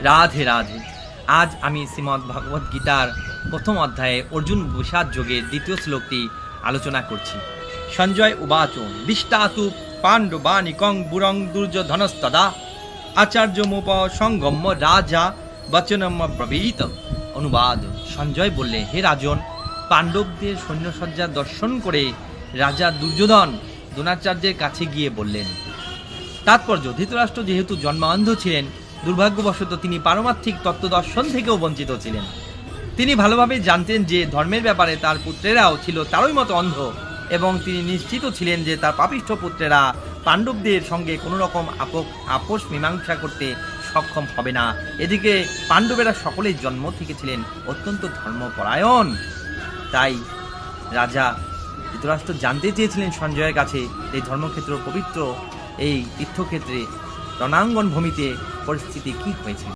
রাধে রাধে। আজ আমি শ্রীমদ্ ভগবদ গীতার প্রথম অধ্যায়ে অর্জুন বিষাদ যোগের দ্বিতীয় শ্লোকটি আলোচনা করছি। সঞ্জয় উবাচ বিষ্টাতু পাণ্ডবানিকং বুরং দুর্যোধনস্তদা আচার্যমুপ সঙ্গম্য রাজা বচনম ব্রবীত। অনুবাদ: সঞ্জয় বললে, হে রাজন, পাণ্ডবদের সৈন্যসজ্জা দর্শন করে রাজা দুর্যোধন দ্রোণাচার্যের কাছে গিয়ে বললেন। তাৎপর্য: ধৃতরাষ্ট্র যেহেতু জন্মান্ধ ছিলেন, দুর্ভাগ্যবশত তিনি পারমার্থিক তত্ত্বদর্শন থেকেও বঞ্চিত ছিলেন। তিনি ভালোভাবে জানতেন যে ধর্মের ব্যাপারে তার পুত্রেরাও ছিল তারই মতো অন্ধ, এবং তিনি নিশ্চিত ছিলেন যে তার পাপিষ্ঠ পুত্রেরা পাণ্ডবদের সঙ্গে কোনো রকম আপোষ মীমাংসা করতে সক্ষম হবে না। এদিকে পাণ্ডবেরা সকলেই জন্ম থেকে ছিলেন অত্যন্ত ধর্মপরায়ণ। তাই রাজা ধৃতরাষ্ট্র জানতে চেয়েছিলেন সঞ্জয়ের কাছে এই ধর্মক্ষেত্র পবিত্র এই তীর্থক্ষেত্রে রণাঙ্গন ভূমিতে পরিস্থিতি কি হয়েছে।